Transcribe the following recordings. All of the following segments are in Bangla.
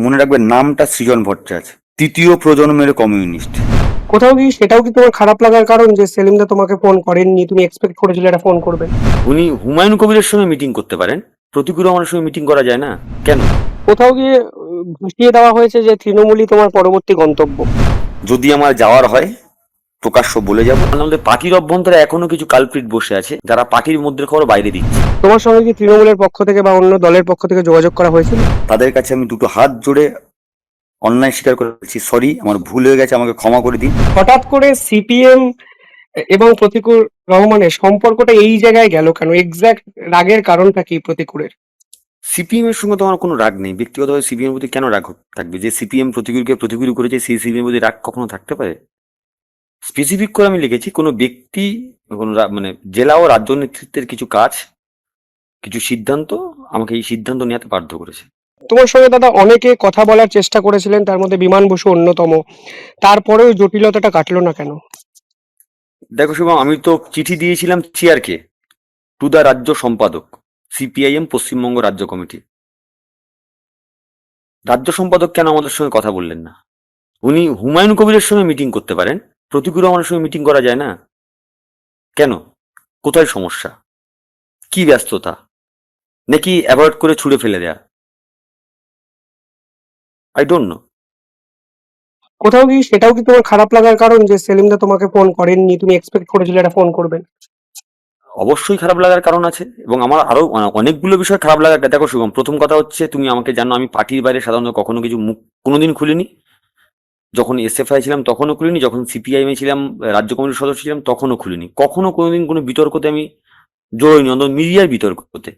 মনে রাখবেন, নামটা সৃজন ভট্টাচার্য, তৃতীয় প্রজন্মের কমিউনিস্ট। কোথাও কি সেটাও কি তোমার খারাপ লাগার কারণ যে সেলিমদা তোমাকে ফোন করেননি, তুমি এক্সপেক্ট করেছিলে এটা ফোন করবে? উনি হুমায়ুন কবিরের সঙ্গে মিটিং করতে পারেন, প্রতিকূল রহমানের সঙ্গে মিটিং করা যায় না কেন? কোথাও গিয়ে ভাসিয়ে দেওয়া হয়েছে যে তৃণমূলই তোমার পরবর্তী গন্তব্য। যদি আমার যাওয়ার হয় প্রকাশ্য বলে যাবো, আমাদের পার্টির অভ্যন্তরে এখনো কিছু কালপ্রিট বসে আছে যারা পার্টির মধ্যে খবর বাইরে দিচ্ছে। তোমার সঙ্গে কি তৃণমূলের পক্ষ থেকে বা অন্য দলের পক্ষ থেকে যোগাযোগ করা হয়েছিল? তাদের কাছে আমি দুটো হাত জোড়ে অন্যায় স্বীকার করেছি, সরি, আমার ভুল হয়ে গেছে, আমাকে ক্ষমা করে দিন। হঠাৎ করে সিপিএম এবং প্রতিকুর রহমানের সম্পর্কটা এই জায়গায় গেল কেন? এক্সাক্ট রাগের কারণটা কি প্রতিকুরের? সিপিএম এর সঙ্গে তো আমার কোনো রাগ নেই, ব্যক্তিগতভাবে সিপিএম এর প্রতি কেন রাগ থাকবে? যে সিপিএম প্রতিকূলকে প্রতিকূল করেছে সেই সিপিএম এর প্রতি রাগ কখনো থাকতে পারে? স্পেসিফিক করে আমি লিখেছি কোনো ব্যক্তি, কোনো মানে জেলা ও রাজ্য নেতৃত্বের কিছু কাজ, কিছু সিদ্ধান্ত আমাকে এই সিদ্ধান্ত নেওয়াতে বাধ্য করেছে। তোমার সঙ্গে দাদা অনেকে কথা বলার চেষ্টা করেছিলেন, তার মধ্যে বিমান বসু অন্যতম। তারপরেও জটিলতাটা কাটলো না কেন? দেখো শুভম, আমি তো চিঠি দিয়েছিলাম চেয়ারকে, টু দা রাজ্য সম্পাদক, সিপিআইএম পশ্চিমবঙ্গ রাজ্য কমিটি। রাজ্য সম্পাদক কেন আমাদের সঙ্গে কথা বললেন না? উনি হুমায়ুন কবিরের সঙ্গে মিটিং করতে পারেন, প্রতিকূল রহমানের সঙ্গে মিটিং করা যায় না কেন? কোথায় সমস্যা? কি ব্যস্ততা? নাকি অ্যাভয়েড করে ছুড়ে ফেলে দেয়া? I don't know. কোথাও কি সেটাও কি তোমার খারাপ লাগার কারণ যে সেলিমদা তোমাকে ফোন করেননি, তুমি এক্সপেক্ট করেছিলে এটা ফোন করবে? অবশ্যই খারাপ লাগার কারণ আছে, এবং আমার আরো অনেকগুলো বিষয় খারাপ লাগার। দেখো শুভম, প্রথম কথা হচ্ছে, তুমি আমাকে জানো আমি পার্টির বাইরে সাধারণত কখনো কিছু মুখ কোনোদিন খুলিনি। যখন এসএফআই ছিলাম তখনও খুলিনি, যখন সিপিআইএমে ছিলাম, রাজ্য কমিটির সদস্য ছিলাম, তখনও খুলিনি। কখনো কোনোদিন কোনো বিতর্কতে আমি জড়িনি, অন্তত মিডিয়ার বিতর্কতে।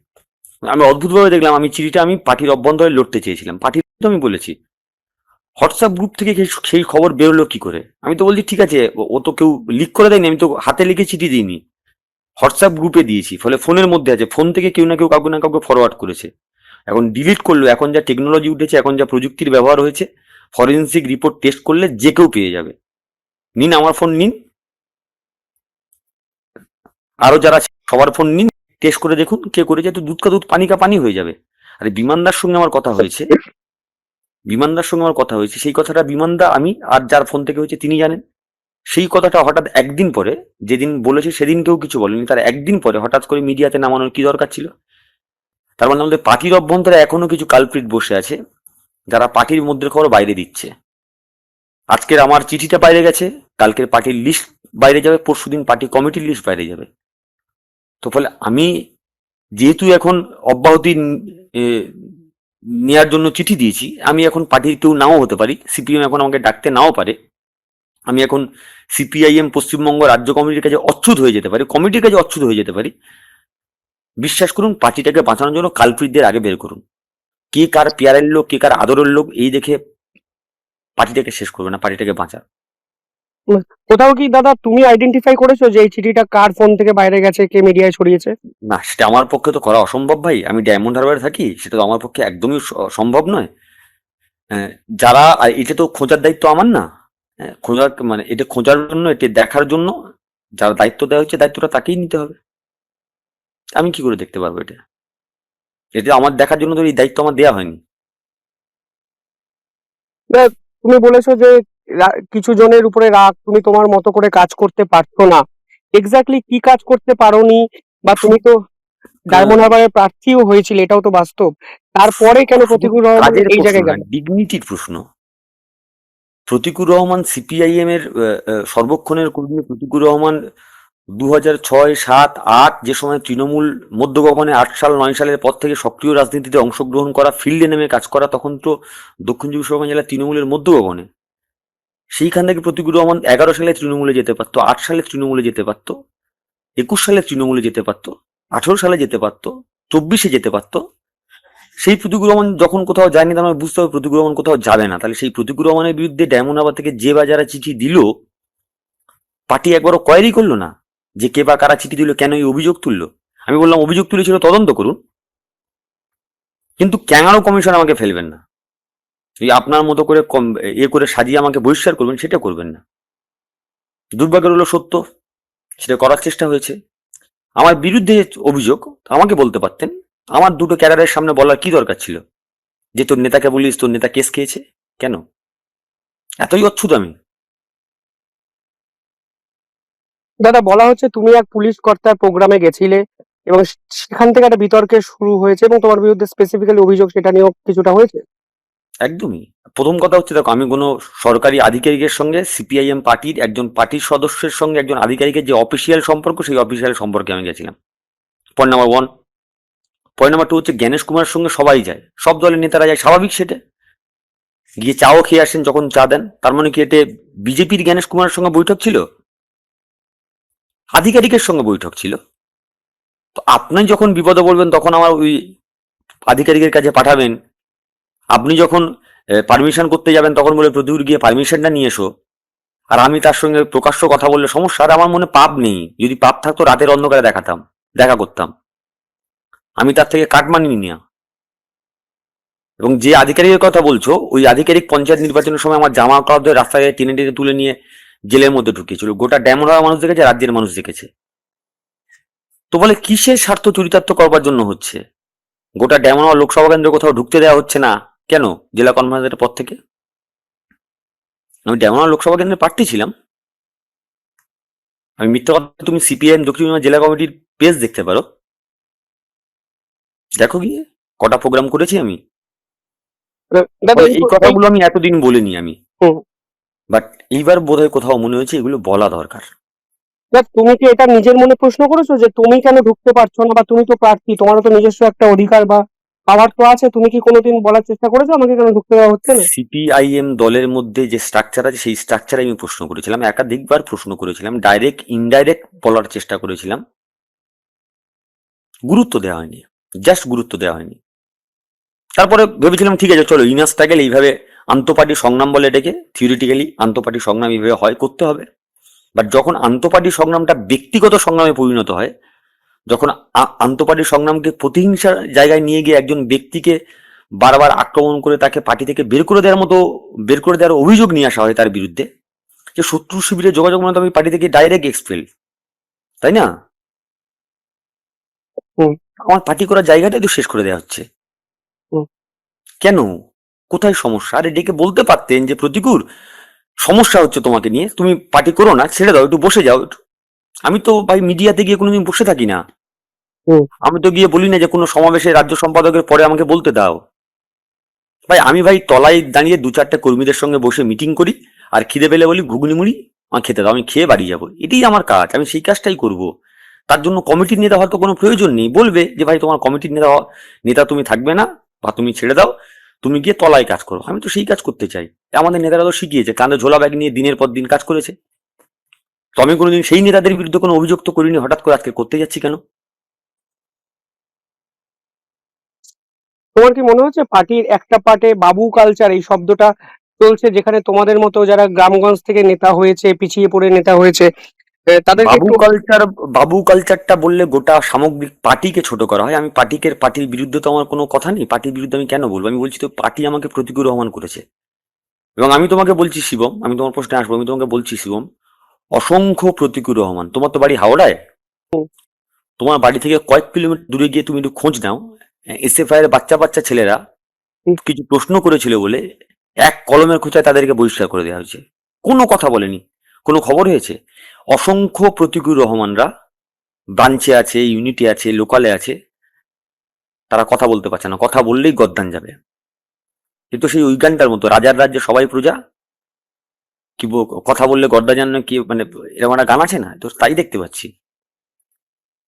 আমি অদ্ভুতভাবে দেখলাম, আমি চিঠিটা আমি পার্টির অভ্যন্তরে লড়তে চেয়েছিলাম, পার্টির তো আমি বলেছি। হোয়াটসঅ্যাপ গ্রুপ থেকে সেই খবর বেরোলো কি করে? আমি তো বলছি ঠিক আছে, ও তো কেউ লিক করে দেয়নি, আমি তো হাতে লিখে চিঠি দিইনি, হোয়াটসঅ্যাপ গ্রুপে দিয়েছি, ফলে ফোনের মধ্যে আছে, ফোন থেকে কেউ না কেউ কাউকে না কাউকে ফরওয়ার্ড করেছে। এখন ডিলিট করলো, এখন যা টেকনোলজি উঠেছে, এখন যা প্রযুক্তির ব্যবহার হয়েছে, ফরেন্সিক রিপোর্ট টেস্ট করলে যে কেউ পেয়ে যাবে। নিন আমার ফোন নিন, আরো যারা সবার ফোন নিন, টেস্ট করে দেখুন কে করেছে, তো দুধ কা দুধ পানি কা পানি হয়ে যাবে। আরে বিমানদার সঙ্গে আমার কথা হয়েছে, বিমানদার সঙ্গে আমার কথা হয়েছে, সেই কথাটা বিমানদা আমি আর যার ফোন থেকে হয়েছে তিনি জানেন। সেই কথাটা হঠাৎ একদিন পরে, যেদিন বলেছে সেদিন কেউ কিছু বলেনি, তার একদিন পরে হঠাৎ করে মিডিয়াতে নামানোর কি দরকার ছিল? তার মানে আমাদের পার্টির অভ্যন্তরে এখনো কিছু কালপ্রিট বসে আছে যারা পার্টির মধ্যে খবর বাইরে দিচ্ছে। আজকের আমার চিঠিটা বাইরে গেছে, কালকের পার্টির লিস্ট বাইরে যাবে, পরশুদিন পার্টি কমিটির লিস্ট বাইরে যাবে। তো ফলে আমি যেহেতু এখন অব্যাহতি এ, নেয়ার জন্য চিঠি দিয়েছি, আমি এখন পার্টির কেউ নাও হতে পারি, সিপিএম এখন আমাকে ডাকতে নাও পারে, আমি এখন সিপিআইএম পশ্চিমবঙ্গ রাজ্য কমিটির কাছে অচ্যুত হয়ে যেতে পারি, কমিটির কাছে অচ্যুত হয়ে যেতে পারি। বিশ্বাস করুন, পার্টিটাকে বাঁচানোর জন্য কালপ্রিটদের আগে বের করুন। কে কার পেয়ারের লোক, কে কার আদরের লোক, এই দেখে পার্টিটাকে শেষ করবে না, পার্টিটাকে বাঁচা। কোথাও কি দাদা তুমি আইডেন্টিফাই করেছো যে এই চিঠিটা কার ফোন থেকে বাইরে গেছে, কে মিডিয়ায় ছড়িয়েছে? না, সেটা আমার পক্ষে তো করা অসম্ভব ভাই, আমি ডায়মন্ড হারবারে থাকি, সেটা তো আমার পক্ষে একদমই সম্ভব নয়। হ্যাঁ, যারা এটা তো খোঁজার দায়িত্ব আমার না। হ্যাঁ, খোঁজার মানে এটা খোঁজার জন্য, এটা দেখার জন্য যারা দায়িত্ব দেওয়া হচ্ছে, দায়িত্বটা তাকেই নিতে হবে। আমি কি করে দেখতে পারবো এটা? এটা আমার দেখার জন্য তো এই দায়িত্ব আমার দেওয়া হয়নি। না, তুমি বলেছো যে কিছু জনের উপরে রাগ, তুমি তোমার মতো করে কাজ করতে পারছো না। এক্স্যাক্টলি কি কাজ করতে পারোনি? বা তুমি তো আহ, ডায়মন্ড হারবারের প্রার্থীও হয়েছিল, এটাও তো বাস্তব। তারপরে কেন শুধু প্রতিকুল রহমান কাজের এই প্রশ্ন জায়গায় না, গেল? ডিগনিটির প্রশ্ন। প্রতিকুর রহমান সিপিআইএম এর সর্বক্ষণের কর্মী। প্রতিকুর রহমান 2006, 7, 8 যে সময় তৃণমূল মধ্য গগনে 8 সাল 9 সালের পর থেকে সক্রিয় রাজনীতিতে অংশগ্রহণ করা, ফিল্ডে নেমে কাজ করা, তখন তো দক্ষিণ চব্বিশ পরগনা জেলা তৃণমূলের মধ্য গগনে। সেইখান থেকে প্রতিকুর রহমান 11 সালে তৃণমূলে যেতে পারতো, 8 সালে তৃণমূলে যেতে পারতো, 21 সালে তৃণমূলে যেতে পারতো, 18 সালে যেতে পারতো, 24-এ যেতে পারতো। সেই প্রতিকুর রহমান যখন কোথাও যায়নি, তার মানে বুঝতে হবে প্রতিকুর রহমান কোথাও যাবে না। তাহলে সেই প্রতিকুর রহমানের বিরুদ্ধে ডায়মন্ড হারবার থেকে যে বা যারা চিঠি দিল, পার্টি একবারও কোয়ারি করলো না যে কে বা কারা চিঠি দিল, কেন এই অভিযোগ তুললো? আমি বললাম অভিযোগ তুলেছিল, তদন্ত করুন, কিন্তু ক্যাঙারো কমিশন আমাকে ফেলবেন না। এই আপনার মতো করে করে সাজিয়ে আমাকে বহিষ্কার করবেন, সেটা করবেন না। দুর্ভাগ্যের হলো সত্য, সেটা করার চেষ্টা হয়েছে। আমার বিরুদ্ধে অভিযোগ আমাকে বলতে পারতেন, আমার দুটো ক্যাডারের সামনে বলার কি দরকার ছিল? যে তোর নেতাকে বলিস তোর নেতা কেস খেয়েছে? কেন? এতই অচ্ছুত আমি? দাদা, বলা হচ্ছে তুমি এক পুলিশ কর্তার প্রোগ্রামে গেছিলে এবং সেখান থেকে একটা বিতর্কের শুরু হয়েছে এবং তোমার বিরুদ্ধে স্পেসিফিক্যালি অভিযোগ সেটা নিয়েও কিছুটা হয়েছে। একদমই। প্রথম কথা হচ্ছে, দেখো, আমি কোনো সরকারি আধিকারিকের সঙ্গে, সিপিআইএম পার্টির একজন পার্টির সদস্যের সঙ্গে একজন আধিকারিকের যে অফিসিয়াল সম্পর্ক, সেই অফিসিয়াল সম্পর্কে আমি গেছিলাম। Point number one. Point number two হচ্ছে, জ্ঞানেশ কুমারের সঙ্গে সবাই যায়, সব দলের নেতারা যায়, স্বাভাবিক সেটা। গিয়ে চাও খেয়ে আসেন, যখন চা দেন, তার মানে কি এতে বিজেপির জ্ঞানেশ কুমারের সঙ্গে বৈঠক ছিল? আধিকারিকের সঙ্গে বৈঠক ছিল। তো আপনি যখন বিপদে বলবেন তখন আমার ওই আধিকারিকের কাছে পাঠাবেন। আপনি যখন পারমিশন করতে যাবেন তখন বলে প্রতিউর গিয়ে পারমিশনটা নিয়ে এসো, আর আমি তার সঙ্গে প্রকাশ্য কথা বললে সমস্যা? আর আমার মনে পাপ নেই। যদি পাপ থাকতো রাতের অন্ধকারে দেখা করতাম। আমি তার থেকে কাটমানি নিই না। এবং যে আধিকারিকের কথা বলছো, ওই আধিকারিক পঞ্চায়েত নির্বাচনের সময় আমার জামা কাপড় ধরে রাস্তায় টেনে টেনে তুলে নিয়ে জেলের মধ্যে ঢুকিয়েছিল। গোটা ড্যামরা মানুষ দেখেছে, রাজ্যের মানুষ দেখেছে। তো বলে কিসের স্বার্থ চরিতার্থ করবার জন্য হচ্ছে? গোটা ড্যামরা লোকসভা কেন্দ্রে কোথাও ঢুকতে দেওয়া হচ্ছে না কেন জেলা কনভেনরের পর থেকে? আমি ড্যামরা লোকসভা কেন্দ্রে প্রার্থী ছিলাম। আমি মিথ্যা কথা? তুমি সিপিআইএম দক্ষিণ দিনাজপুর জেলা কমিটির পেজ দেখতে পারো, দেখো গিয়ে কটা প্রোগ্রাম করেছি আমি। দাদা, এই কথাগুলো আমি এতদিন বলিনি আমি, হুম। বাট এইবার বোধহয় কোথাও মনে হয়েছে এগুলো বলা দরকার। তুমি কি এটা নিজের মনে প্রশ্ন করেছো যে তুমি কেন ঢুকতে পারছো না, বা তুমি তো প্রার্থী, তোমারও তো নিজস্ব একটা অধিকার বা পাওয়ার তো আছে, তুমি কি কোনোদিন বলার চেষ্টা করেছো আমাকে কেন ঢুকতে দেওয়া হচ্ছে না? সিপিআইএম দলের মধ্যে যে স্ট্রাকচার আছে, সেই স্ট্রাকচারে আমি প্রশ্ন করেছিলাম, একাধিকবার প্রশ্ন করেছিলাম, ডাইরেক্ট ইনডাইরেক্ট বলার চেষ্টা করেছিলাম। গুরুত্ব দেওয়া হয়নি, জাস্ট গুরুত্ব দেওয়া হয়নি। তারপরে ভেবেছিলাম ঠিক আছে, চলো ইনার স্ট্রাগল এইভাবে আন্তঃপার্টি সংগ্রাম বলে ডেকে, থিওরিটিক্যালি আন্তঃপার্টি সংগ্রাম এইভাবে হয়, করতে হবে। বাট যখন আন্তঃপার্টি সংগ্রামটা ব্যক্তিগত সংগ্রামে পরিণত হয়, যখন আন্তঃপার্টি সংগ্রামকে প্রতিহিংসার জায়গায় নিয়ে গিয়ে একজন ব্যক্তিকে বারবার আক্রমণ করে তাকে পার্টি থেকে বের করে দেওয়ার অভিযোগ নিয়ে আসা হয় তার বিরুদ্ধে, যে শত্রু শিবিরে যোগাযোগ মানে তো আমি পার্টি থেকে ডাইরেক্ট এক্সপেল, তাই না? হুম, আমার পার্টি করার জায়গাটাই তো শেষ করে দেওয়া হচ্ছে। হুম। কেন? কোথায় সমস্যা? আরে ডেকে বলতে পারতেন যে প্রতিকূল সমস্যা হচ্ছে তোমাকে নিয়ে, তুমি পার্টি করো না, ছেড়ে দাও, একটু বসে যাও। আমি তো ভাই মিডিয়াতে গিয়ে কোনোদিন বসে থাকি না। হুম। আমি তো গিয়ে বলি না যে কোনো সমাবেশে রাজ্য সম্পাদকের পরে আমাকে বলতে দাও। ভাই তলায় দাঁড়িয়ে দু চারটে কর্মীদের সঙ্গে বসে মিটিং করি, আর খিদে পেলে বলি ঘুগনি মুড়ি আমার খেতে দাও, আমি খেয়ে বাড়ি যাবো। এটাই আমার কাজ, আমি সেই কাজটাই করব। তার জন্য কমিটির নেতা হয়তো কোনো প্রয়োজন নেই, বলবে যে ভাই তোমার কমিটির নেতা তুমি থাকবে না, বা তুমি ছেড়ে দাও, তুমি গিয়ে তলায় কাজ করো। আমি তো সেই কাজ করতে চাই। আমাদের নেতারা তো শিখিয়েছে, কাঁধে ঝোলা ব্যাগ নিয়ে দিনের পর দিন কাজ করেছে। তো আমি কোনোদিন সেই নেতাদের বিরুদ্ধে কোনো অভিযোগ তো করিনি, হঠাৎ করে আজকে করতে যাচ্ছি কেন? তোমার কি মনে হচ্ছে পার্টির একটা পার্টে বাবু কালচার এই শব্দটা চলছে, যেখানে তোমাদের মতো যারা গ্রামগঞ্জ থেকে নেতা হয়েছে, পিছিয়ে পড়ে নেতা হয়েছে, তাদেরকে বাবু একটু কালচার, বাবু কালচারটা বললে গোটা সামগ্রিক পার্টিকে ছোট করা হয়। আমি পার্টির বিরুদ্ধে তো আমার কোনো কথা নেই। পার্টির বিরুদ্ধে আমি কেন বলবো? আমি বলছি তো পার্টি আমাকে প্রতিকূল রহমান করেছে। এবং আমি তোমাকে বলছি শিবম, আমি তোমার প্রশ্নে আসবো, আমি তোমাকে বলছি শিবম, অসংখ্য প্রতিকূল রহমান। তোমার তো বাড়ি হাওড়ায়, তোমার বাড়ি থেকে কয়েক কিলোমিটার দূরে গিয়ে তুমি একটু খোঁজ নাও। এসএফআই এর বাচ্চা বাচ্চা ছেলেরা কিছু প্রশ্ন করেছিল বলে এক কলমের খোঁচায় তাদেরকে বহিষ্কার করে দেওয়া হয়েছে। কোনো কথা বলেনি, কোনো খবর হয়েছে? অসংখ্য প্রতিকূল রহমানরা ব্রাঞ্চে আছে, ইউনিটি আছে, লোকালে আছে, তারা কথা বলতে পারছে না, কথা বললেই গদ্দান যাবে। কিন্তু সেই ওই গানটার মতো, রাজার রাজ্যে সবাই প্রজা, কথা বললে গদ্দা জান না কি, মানে এরকম একটা গান আছে না, তো তাই দেখতে পাচ্ছি।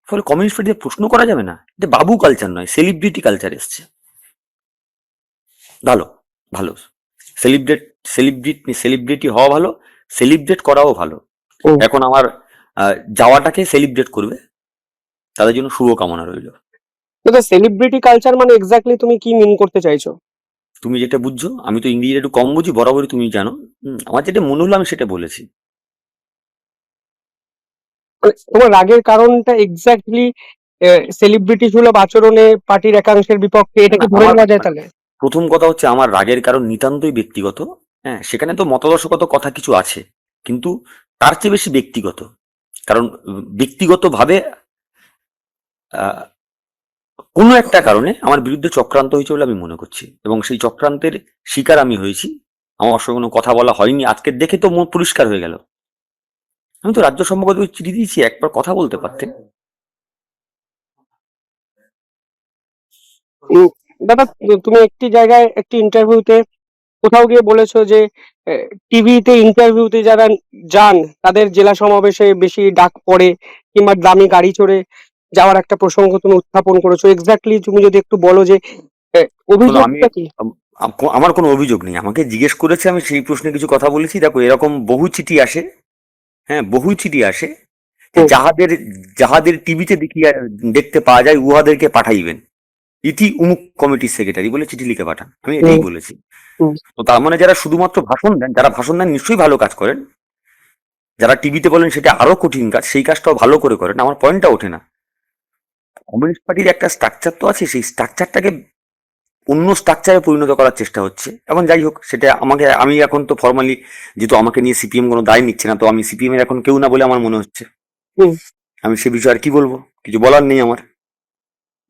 ফলে কমিউনিস্ট পার্টিতে প্রশ্ন করা যাবে না, এটা বাবু কালচার নয়, সেলিব্রিটি কালচার এসছে। ভালো, ভালো, সেলিব্রিটি হওয়া ভালো, সেলিব্রেট করাও ভালো। হুম। এখন আমার যাওয়াটাকে সেলিব্রেট করবে, তাদের জন্য শুভকামনা রইল। দাদা, সেলিব্রিটি কালচার মানে এক্স্যাক্টলি তুমি কি মিন করতে চাইছো? তুমি যেটা বুঝছো, আমি তো ইংরেজি একটু কম বুঝি বরাবরই, তুমি জানো। আমার যেটা মনে হলো আমি সেটা বলেছি। মানে তোমার রাগের কারণটা এক্স্যাক্টলি সেলিব্রিটি সুলভ আচরণে পার্টির একাংশের বিপক্ষে, না, এটাকে না, ধরে নেওয়া যায় তাহলে? প্রথম কথা হচ্ছে আমার রাগের কারণ নিতান্তই ব্যক্তিগত। হ্যাঁ, সেখানে তো মতাদর্শগত কথা কিছু আছে, কিন্তু তার চেয়ে বেশি ব্যক্তিগত। কারণ ব্যক্তিগতভাবে কোনো একটা কারণে আমার বিরুদ্ধে চক্রান্ত হয়েছে বলে আমি মনে করছি, এবং সেই চক্রান্তের শিকার আমি হয়েছি। আমার সঙ্গে কোনো কথা বলা হয়নি, আজকে দেখে তো মন পরিষ্কার হয়ে গেল। আমি তো রাজ্য সম্পাদককে চিঠি দিয়েছি, একবার কথা বলতে পারতেন। উম, দাদা, তুমি একটি জায়গায় একটি ইন্টারভিউতে কোথাও গিয়ে বলেছো যে টিভিতে ইন্টারভিউতে যারা যান তাদের জেলা সমাবেশে বেশি ডাক পড়ে, কিংবা দামি গাড়ি চড়ে যাওয়ার একটা প্রসঙ্গ তুমি উত্থাপন করেছো। এক্স্যাক্টলি তুমি যদি একটু বলো যে শোনো, আমি অভিযোগটা কি? আমার কোনো অভিযোগ নেই, আমাকে জিজ্ঞেস করেছে, আমি সেই প্রশ্নে কিছু কথা বলেছি। দেখো, এরকম বহু চিঠি আসে, হ্যাঁ বহু চিঠি আসে, যে হুম, যাহাদের যাহাদের টিভিতে দেখিয়া দেখতে পাওয়া যায় উহাদেরকে পাঠাইবেন, ইতি উমুক কমিটির সেক্রেটারি বলে চিঠি লিখে পাঠান। আমি হুম, এটাই বলেছি। হুম। তো তার মানে যারা শুধুমাত্র ভাষণ দেন, যারা ভাষণ দেন নিশ্চয়ই ভালো কাজ করেন, যারা টিভিতে বলেন সেটা আরো কঠিন কাজ, সেই কাজটাও ভালো করে করেন। আমার পয়েন্টটা ওঠে না। কমিউনিস্ট পার্টির একটা স্ট্রাকচার তো আছে, সেই স্ট্রাকচারটাকে অন্য স্ট্রাকচারে পরিণত করার চেষ্টা হচ্ছে। এখন যাই হোক, সেটা আমি এখন তো ফর্মালি, যেহেতু আমাকে নিয়ে সিপিএম কোনো দায় নিচ্ছে না, তো আমি সিপিএম এর এখন কেউ না বলে আমার মনে হচ্ছে। হুম। আমি সে বিষয়ে আর কি বলবো, কিছু বলার নেই আমার।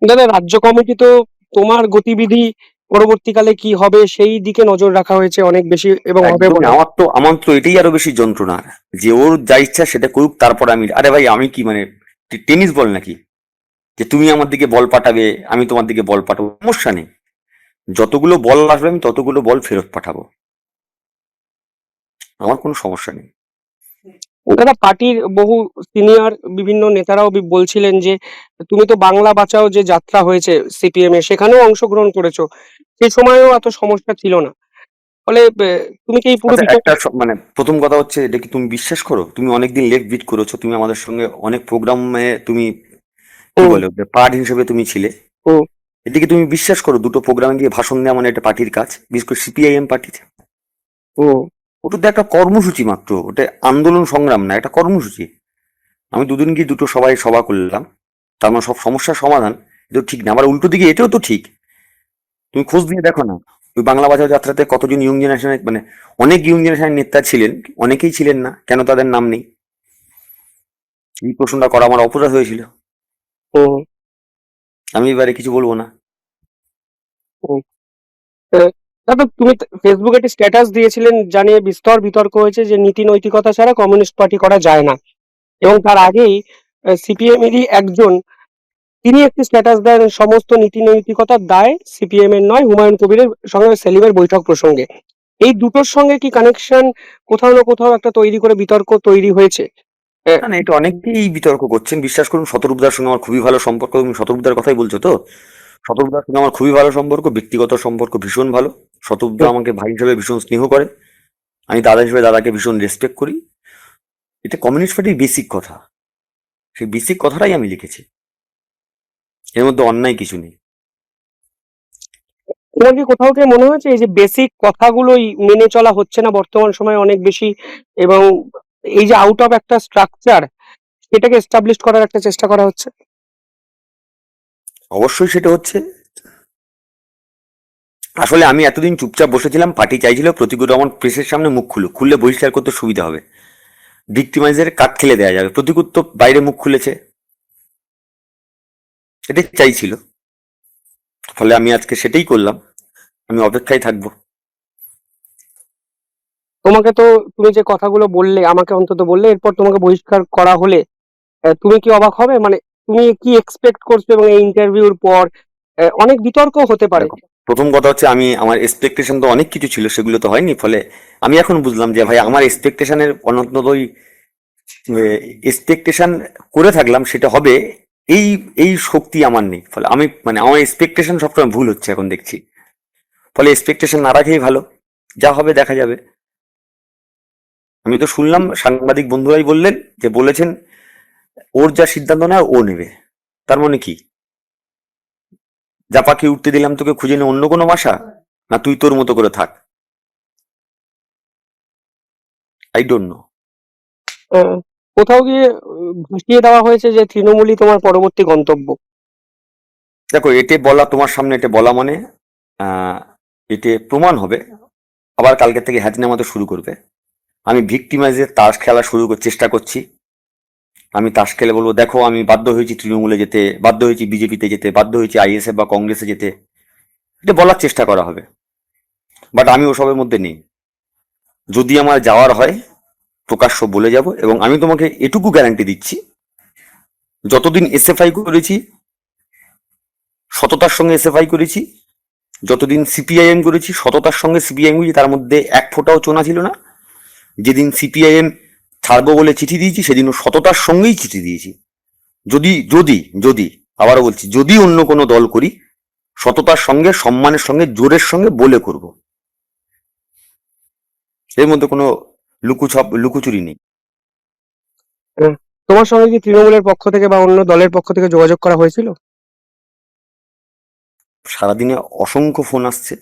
দাদা, রাজ্য কমিটি তো তোমার গতিবিধি পরবর্তীকালে কি হবে সেই দিকে নজর রাখা হয়েছে অনেক বেশি, এবং হবে একদমই, বলে। আমার তো এটাই আরো বেশি যন্ত্রণার, যে ওর যা ইচ্ছা সেটা করুক, তারপর আমি, আরে ভাই আমি কি মানে টেনিস বল নাকি, যে তুমি আমার দিকে বল পাঠাবে আমি তোমার দিকে বল পাঠাবো? সমস্যা নেই, যতগুলো বল আসবে আমি ততগুলো বল ফেরত পাঠাবো, আমার কোনো সমস্যা নেই। দাদা, পার্টির বহু সিনিয়র বিভিন্ন নেতারাও বলছিলেন যে তুমি তো বাংলা বাঁচাও যে যাত্রা হয়েছে সিপিএম এ, সেখানেও অংশগ্রহণ করেছো, সেই সময়েও এত সমস্যা ছিল না। ফলে তুমি কি এই পুরো আচ্ছা, বিষয়টা? মানে প্রথম কথা হচ্ছে, এটা কি তুমি বিশ্বাস করো? তুমি অনেকদিন লেফট বিট করেছো, তুমি আমাদের সঙ্গে অনেক প্রোগ্রামে তুমি কি হুম, বলে পার্ট হিসেবে তুমি ছিলে। হুম, এদিকে তুমি বিশ্বাস করো দুটো প্রোগ্রামে গিয়ে ভাষণ দেওয়া মানে এটা পার্টির কাজ, বিশেষ করে সিপিআইএম পার্টিতে? হুম। ওটা তো একটা কর্মসূচি মাত্র, ওটা আন্দোলন সংগ্রাম না, একটা কর্মসূচি। আমি দুদিন গিয়ে দুটো সভা করলাম, তার মানে সব সমস্যার সমাধান? এটা তো ঠিক না। আবার উল্টো দিকে এটাও তো ঠিক, তুমি খোঁজ দিয়ে দেখো না, ওই বাংলা বাজার যাত্রাতে কতজন ইয়ং জেনারেশনের, মানে অনেক ইয়ং জেনারেশনের নেতা ছিলেন, অনেকেই ছিলেন না, কেন তাদের নাম নেই? এই প্রশ্নটা করা আমার অপরাধ হয়েছিল, হুম, আমি এবারে কিছু বলবো না। হুম। আহ, দাদা, তুমি ফেসবুকে একটি স্ট্যাটাস দিয়েছিলেন জানিয়ে বিস্তর বিতর্ক হয়েছে যে নীতি নৈতিকতা ছাড়া কমিউনিস্ট পার্টি করা যায় না, এবং তার আগেই সিপিএম এরই একজন তিনি একটি স্ট্যাটাস দেন সমস্ত নীতি নৈতিকতার দায় সিপিএম এর নয়, হুমায়ুন কবিরের সঙ্গে সেলিমের বৈঠক প্রসঙ্গে। এই দুটোর সঙ্গে কি কানেকশন কোথাও না কোথাও একটা তৈরি করে বিতর্ক তৈরি হয়েছে? আহ, না না, এটা অনেকেই বিতর্ক করছেন। বিশ্বাস করুন, শতরূপদার সঙ্গে আমার খুবই ভালো সম্পর্ক। তুমি শতরূপদার কথাই বলছো তো? শতরূপদার সঙ্গে আমার খুবই ভালো সম্পর্ক, ব্যক্তিগত সম্পর্ক ভীষণ ভালো। শতরূপদা হুম, আমাকে ভাই হিসেবে ভীষণ স্নেহ করে, আমি দাদা হিসেবে দাদাকে ভীষণ রেসপেক্ট করি। এটা কমিউনিস্ট পার্টির বেসিক কথা, সেই বেসিক কথাটাই আমি লিখেছি, এর মধ্যে অন্যায় কিছু নেই। তোমার কি কোথাও গিয়ে মনে হয়েছে এই যে বেসিক কথাগুলোই মেনে চলা হচ্ছে না বর্তমান সময়ে অনেক বেশি, এবং এই যে আউট অফ একটা স্ট্রাকচার সেটাকে এস্টাবলিশ করার একটা চেষ্টা করা হচ্ছে? অবশ্যই সেটা হচ্ছে। আসলে আমি এতদিন চুপচাপ বসেছিলাম, পার্টি চাইছিল প্রতিকুল রহমান প্রেসের সামনে মুখ খুললে বহিষ্কার করতে সুবিধা হবে, ভিক্টিমাইজের কাট খেলে দেওয়া যাবে। প্রতিকুল তো বাইরে মুখ খুলেছে, এটাই চাইছিল, ফলে আমি আজকে সেটাই করলাম। আমি অপেক্ষায় থাকবো। তোমাকে তো, তুমি যে কথাগুলো বললে আমাকে অন্তত বললে, এরপর তোমাকে বহিষ্কার করা হলে তুমি কি অবাক হবে? মানে তুমি কি এক্সপেক্ট করছো? এবং এই ইন্টারভিউর পর অনেক বিতর্ক হতে পারে। দেখো, প্রথম কথা হচ্ছে, আমার এক্সপেকটেশন তো অনেক কিছু ছিল, সেগুলো তো হয়নি। ফলে আমি এখন বুঝলাম যে ভাই, আমার এক্সপেকটেশনের অনন্তই এক্সপেকটেশন করে থাকলাম সেটা হবে, এই এই শক্তি আমার নেই। ফলে আমি মানে আমার এক্সপেকটেশন সবসময় ভুল হচ্ছে এখন দেখছি। ফলে এক্সপেকটেশন না রাখাই ভালো, যা হবে দেখা যাবে। আমি তো শুনলাম সাংবাদিক বন্ধুরাই বললেন, যে বলেছেন ওর যা সিদ্ধান্ত নেয় ও নেবে। তার মানে কি, যা পাখি উঠতে দিলাম তোকে খুঁজে নে অন্য কোনো বাসা, না তুই তোর মতো করে থাক? I don't know. আহ, কোথাও গিয়ে ভাসিয়ে দেওয়া হয়েছে যে তৃণমূলই তোমার পরবর্তী গন্তব্য। দেখো, এতে বলা, তোমার সামনে এটা বলা মানে আহ এতে প্রমাণ হবে, আবার কালকে থেকে হ্যাজনা মতো শুরু করবে। আমি ভিক্টিমাইজের তাস খেলা চেষ্টা করছি, আমি তাস খেলে বলবো দেখো আমি বাধ্য হয়েছি তৃণমূলে যেতে, বাধ্য হয়েছি বিজেপিতে যেতে, বাধ্য হয়েছি আইএসএফ বা কংগ্রেসে যেতে, এটা বলার চেষ্টা করা হবে। বাট আমি ওসবের মধ্যে নেই। যদি আমার যাওয়ার হয় প্রকাশ্য বলে যাব, এবং আমি তোমাকে এটুকু গ্যারান্টি দিচ্ছি, যতদিন এসএফআই করেছি সততার সঙ্গে এসএফআই করেছি, যতদিন সিপিআইএম করেছি সততার সঙ্গে সিপিআইএম করেছি, তার মধ্যে এক ফোঁটাও চোনা ছিল না। যেদিন সিপিআইএম ছাড়বো বলে চিঠি দিয়েছি সেদিনও সততার সঙ্গেই চিঠি দিয়েছি। যদি যদি যদি আবারও বলছি, যদি অন্য কোনো দল করি সততার সঙ্গে, সম্মানের সঙ্গে, জোরের সঙ্গে বলে করব। এর মধ্যে কোনো লুকোচুরি নেই। তোমার সঙ্গে কি তৃণমূলের পক্ষ থেকে বা অন্য দলের পক্ষ থেকে যোগাযোগ করা হয়েছিল? সারাদিনে অসংখ্য ফোন আসছে।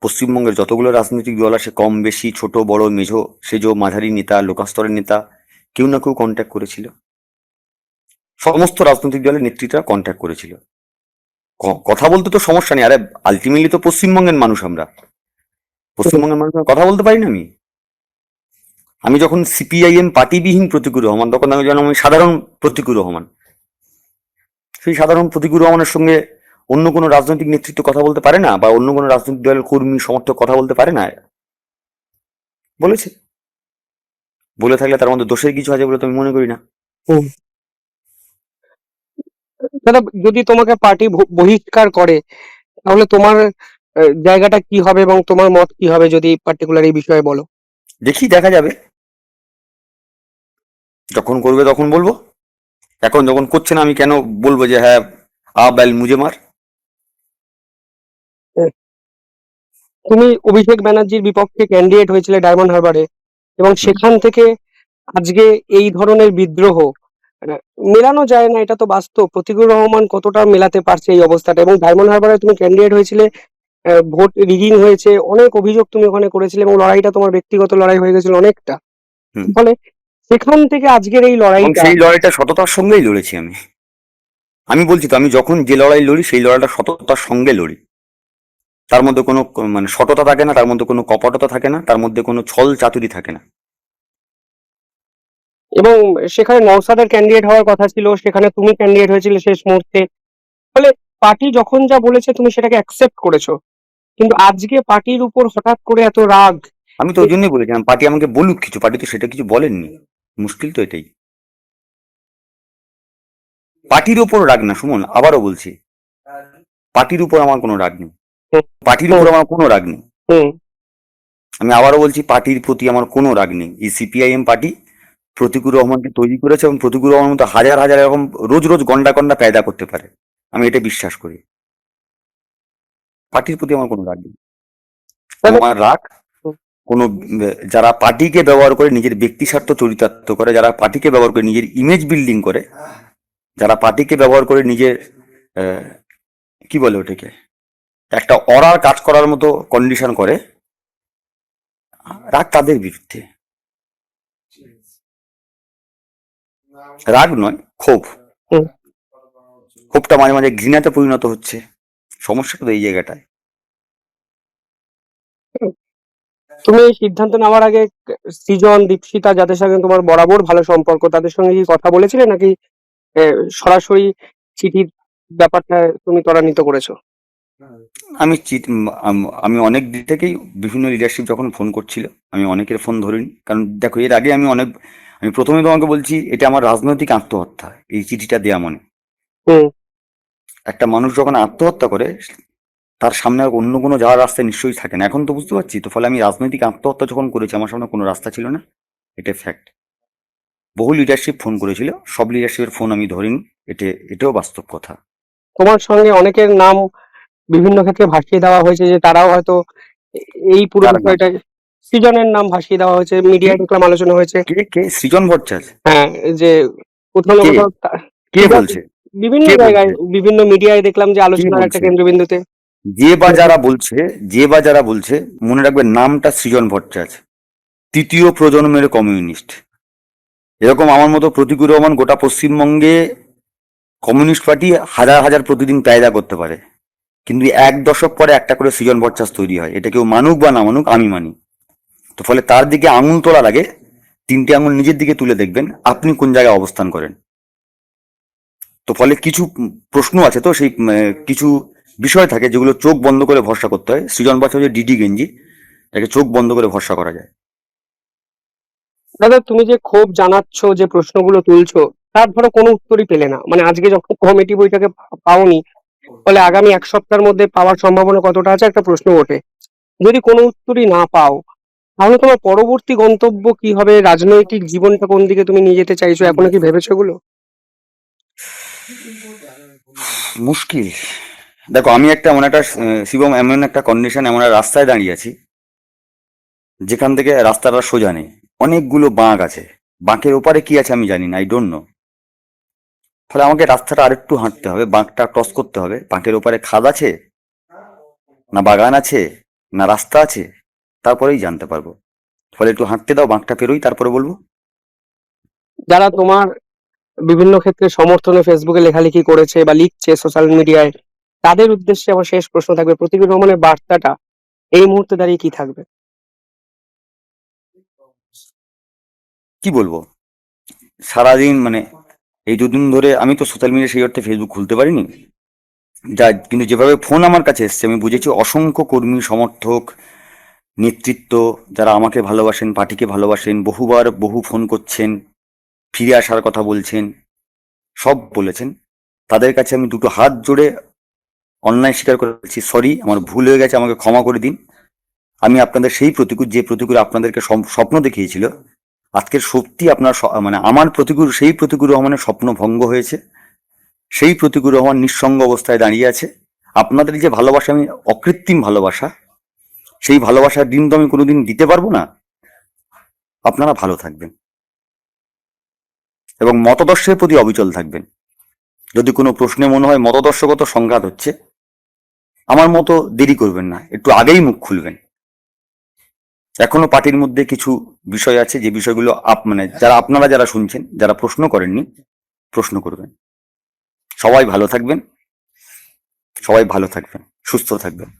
পশ্চিমবঙ্গের যতগুলো রাজনৈতিক দল আছে, কম বেশি, ছোট বড় মেঝো সেজো মাঝারি নেতা, লোকাস্তরের নেতা, কেউ না কেউ কন্ট্যাক্ট করেছিল। সমস্ত রাজনৈতিক দলের নেতৃত্বরা কন্ট্যাক্ট করেছিল। কথা বলতে তো সমস্যা নেই, আরে আলটিমেটলি তো পশ্চিমবঙ্গের মানুষ, আমরা পশ্চিমবঙ্গের মানুষ, কথা বলতে পারি না আমি? আমি যখন সিপিআইএম পার্টিবিহীন প্রতিকূল রহমান, তখন আমি যেন আমি সাধারণ প্রতিকূল রহমান। সেই সাধারণ প্রতিকূল রহমানের সঙ্গে অন্য কোনো রাজনৈতিক নেতৃত্ব কথা বলতে পারে না, বা অন্য কোনো রাজনৈতিক দলের কর্মী সমর্থক কথা বলতে পারে না? বলেছে। বলে থাকলে তার মধ্যে দোষের কিছু আছে বলে তো আমি মনে করি না। দাদা, যদি তোমাকে পার্টি বহিষ্কার করে তাহলে তোমার জায়গাটা কি হবে এবং তোমার মত কি হবে, যদি পার্টিকুলার এই বিষয়ে বলো। দেখি, দেখা যাবে, যখন করবে তখন বলবো। এখন যখন করছে না, আমি কেন বলবো যে হ্যাঁ আ বেল মুজে মার? তুমি অভিষেক ব্যানার্জির বিপক্ষে ক্যান্ডিডেট হয়েছিলে ডায়মন্ড হারবারে, এবং সেখান থেকে আজকে এই ধরনের বিদ্রোহ আহ, মেলানো যায় না, এটা তো বাস্তব। প্রতিকুর রহমান কতটা মেলাতে পারছে এই অবস্থাটা? এবং ডায়মন্ড হারবারে তুমি ক্যান্ডিডেট হয়েছিলে, ভোট রিগিং হয়েছে, অনেক অভিযোগ তুমি ওখানে করেছিলে, এবং লড়াইটা তোমার ব্যক্তিগত লড়াই হয়ে গেছিল অনেকটা। হুম। ফলে সেখান থেকে আজকের এই এবং লড়াইটা, সেই লড়াইটা সততার সঙ্গেই লড়েছি আমি। আমি বলছি তো, আমি যখন যে লড়াই লড়ি সেই লড়াইটা সততার সঙ্গে লড়ি। তার মধ্যে কোনো মানে সততা থাকে না, তার মধ্যে কোনো কপটতা থাকে না, তার মধ্যে কোনো ছল চাতুরি থাকে না। এবং সেখানে নওশাদের ক্যান্ডিডেট হওয়ার কথা ছিল, সেখানে তুমি ক্যান্ডিডেট হয়েছিলে শেষ মুহূর্তে। ফলে পার্টি যখন যা বলেছে তুমি সেটাকে অ্যাকসেপ্ট করেছো, কিন্তু আজকে পার্টির উপর হঠাৎ করে এত রাগ। আমি তো ওই জন্যই বলেছিলাম পার্টি আমাকে বলুক কিছু, পার্টি তো সেটা কিছু বলেননি। মুশকিল তো এটাই। পার্টির ওপর রাগ না, সুমন, আবারও বলছি, পার্টির উপর আমার কোনো রাগ নেই। পার্টির উপর আমার কোনো রাগ নেই। হুম, আমি আবারও বলছি, পার্টির প্রতি আমার কোনো রাগ নেই। এই সিপিআইএম পার্টি প্রতিকুর রহমানকে তৈরি করেছে, এবং প্রতিকুর রহমান মতো হাজার হাজার এরকম রোজ রোজ গন্ডা গন্ডা পেয়দা করতে পারে, আমি এটা বিশ্বাস করি। পার্টির প্রতি আমার কোনো রাগ নেই। তাহলে আমার রাগ কোনো যারা পার্টিকে ব্যবহার করে নিজের ব্যক্তি স্বার্থ চরিতার্থ করে, যারা পার্টিকে ব্যবহার করে নিজের ইমেজ বিল্ডিং করে, যারা পার্টিকে ব্যবহার করে নিজের কি বলে ওটাকে, একটা অরার কাজ করার মতো কন্ডিশন করে, রাগ তাদের বিরুদ্ধে। রাগ নয়, ক্ষোভ। হুম, ক্ষোভটা মাঝে মাঝে ঘৃণাতে পরিণত হচ্ছে। সমস্যাটা তো এই জায়গাটায়। তুমি এই সিদ্ধান্ত নেওয়ার আগে সৃজন, দীপশিতা, যাদের সঙ্গে তোমার বরাবর ভালো সম্পর্ক, তাদের সঙ্গে কি কথা বলেছিলে, নাকি সরাসরি চিঠির ব্যাপারটা তুমি ত্বরান্বিত করেছো? আমি আমি অনেক দিক থেকেই বিভিন্ন লিডারশিপ যখন ফোন করছিল, আমি অনেকের ফোন ধরিনি। কারণ দেখো, এর আগে আমি প্রথমে তোমাকে বলছি, এটা আমার রাজনৈতিক আত্মহত্যা, এই চিঠিটা দেয়া মানে। হুম, একটা মানুষ যখন আত্মহত্যা করে, তার সামনে আর অন্য কোনো যাওয়ার রাস্তা নিশ্চয়ই থাকে না। এখন তো বুঝতে পারছি তো। ফলে আমি রাজনৈতিক আত্মহত্যা যখন করেছি, আমার সামনে কোনো রাস্তা ছিল না, এটা ফ্যাক্ট। বহু লিডারশিপ ফোন করেছিল, সব লিডারশিপের ফোন আমি ধরিনি, এটাও বাস্তব কথা। তোমার সঙ্গে অনেকের নাম বিভিন্ন ক্ষেত্রে ভাসিয়ে দেওয়া হয়েছে, যে তারাও হয়তো এই পুরো কার নাম? বিষয়টা, সৃজনের নাম ভাসিয়ে দেওয়া হয়েছে, মিডিয়ায় দেখলাম আলোচনা হয়েছে। কে সৃজন ভট্টাচার্য? হ্যাঁ, যে কোথাও না কে কোথাও কে সৃজন বলছে? বিভিন্ন কে জায়গায়, বলছে? বিভিন্ন মিডিয়ায় দেখলাম যে কে আলোচনার একটা বলছে? কেন্দ্রবিন্দুতে। যে বা যারা বলছে, মনে রাখবে নামটা সৃজন ভট্টাচার্য, তৃতীয় প্রজন্মের কমিউনিস্ট। এরকম আমার মতো প্রতিকুর রহমান গোটা পশ্চিমবঙ্গে কমিউনিস্ট পার্টি হাজার হাজার প্রতিদিন পায়দা করতে পারে, কিন্তু এক দশক পরে একটা করে সৃজন ভট্টাচার্য তৈরি হয়। এটা কেউ মানুক বা না মানুক, আমি মানি। তো ফলে তার দিকে আঙুল তোলার আগে 3টে আঙুল নিজের দিকে তুলে দেখবেন আপনি কোন জায়গায় অবস্থান করেন। তো ফলে কিছু প্রশ্ন আছে, তো সেই কিছু বিষয় থাকে যেগুলো চোখ বন্ধ করে ভরসা করতে হয়। সৃজন বাচ্চা যে ডিডি গেঞ্জি, এটাকে চোখ বন্ধ করে ভরসা করা যায়। দাদা তুমি যে ক্ষোভ জানাচ্ছ, যে প্রশ্নগুলো তুলছো, তার ধরো কোনো উত্তরই পেলে না, মানে আজকে যখন কমিটি বইটাকে পাওনি, ফলে আগামী এক সপ্তাহের মধ্যে পাওয়ার সম্ভাবনা কতটা আছে একটা প্রশ্ন ওঠে। যদি কোনো উত্তরই না পাও, তাহলে তোমার পরবর্তী গন্তব্য কি হবে? রাজনৈতিক জীবনটা কোন দিকে তুমি নিয়ে যেতে চাইছো, এখনো কি ভেবেছো এগুলো? মুশকিল। দেখো, আমি একটা এমন একটা শিবম, এমন একটা কন্ডিশন, এমন একটা রাস্তায় দাঁড়িয়ে আছি যেখান থেকে রাস্তাটা সোজা নেই, অনেকগুলো বাঁক আছে। বাঁকের ওপারে কি আছে আমি জানি না, আই ডোন্ট নো। ফলে আমাকে রাস্তাটা আরেকটু হাঁটতে হবে, বাঁকটা ক্রস করতে হবে। বাঁকের ওপারে খাদ আছে, না বাগান আছে, না রাস্তা আছে, তারপরেই জানতে পারবো। ফলে একটু হাঁটতে দাও, বাঁকটা পেরোই, তারপরে বলবো। যারা তোমার বিভিন্ন ক্ষেত্রে সমর্থনে ফেসবুকে লেখালেখি করেছে বা লিখছে সোশ্যাল মিডিয়ায়, তাদের উদ্দেশ্যে আমার শেষ প্রশ্ন থাকবে, প্রতীকী রহমানের বার্তাটা এই মুহূর্তে দাঁড়িয়ে কি থাকবে? কি বলবো, সারাদিন মানে এই দুদিন ধরে আমি তো সোশ্যাল মিডিয়া সেই অর্থে ফেসবুক খুলতে পারিনি, যা কিন্তু যেভাবে ফোন আমার কাছে এসছে আমি বুঝেছি অসংখ্য কর্মী, সমর্থক, নেতৃত্ব যারা আমাকে ভালোবাসেন, পার্টিকে ভালোবাসেন, বহুবার বহু ফোন করছেন, ফিরে আসার কথা বলছেন, সব বলেছেন। তাদের কাছে আমি দুটো হাত জোড়ে অন্যায় স্বীকার করেছি, সরি, আমার ভুল হয়ে গেছে, আমাকে ক্ষমা করে দিন। আমি আপনাদের সেই প্রতিকূল, যে প্রতিকূল আপনাদেরকে স্বপ্ন দেখিয়েছিল, আজকের সত্যি আপনার মানে আমার প্রতিকূল, সেই প্রতিকূল রহমানের স্বপ্ন ভঙ্গ হয়েছে। সেই প্রতিকূল রহমান নিঃসঙ্গ অবস্থায় দাঁড়িয়ে আছে। আপনাদের যে ভালোবাসা, আমি অকৃত্রিম ভালোবাসা, সেই ভালোবাসার দিন তো আমি কোনোদিন দিতে পারবো না। আপনারা ভালো থাকবেন এবং মতদর্শের প্রতি অবিচল থাকবেন। যদি কোনো প্রশ্নে মনে হয় মতদর্শগত সংঘাত হচ্ছে, আমার মতো দেরি করবেন না, একটু আগেই মুখ খুলবেন। এখনো পার্টির মধ্যে কিছু বিষয় আছে, যে বিষয়গুলো মানে যারা আপনারা যারা শুনছেন, যারা প্রশ্ন করেননি, প্রশ্ন করবেন। সবাই ভালো থাকবেন, সবাই ভালো থাকবেন, সুস্থ থাকবেন।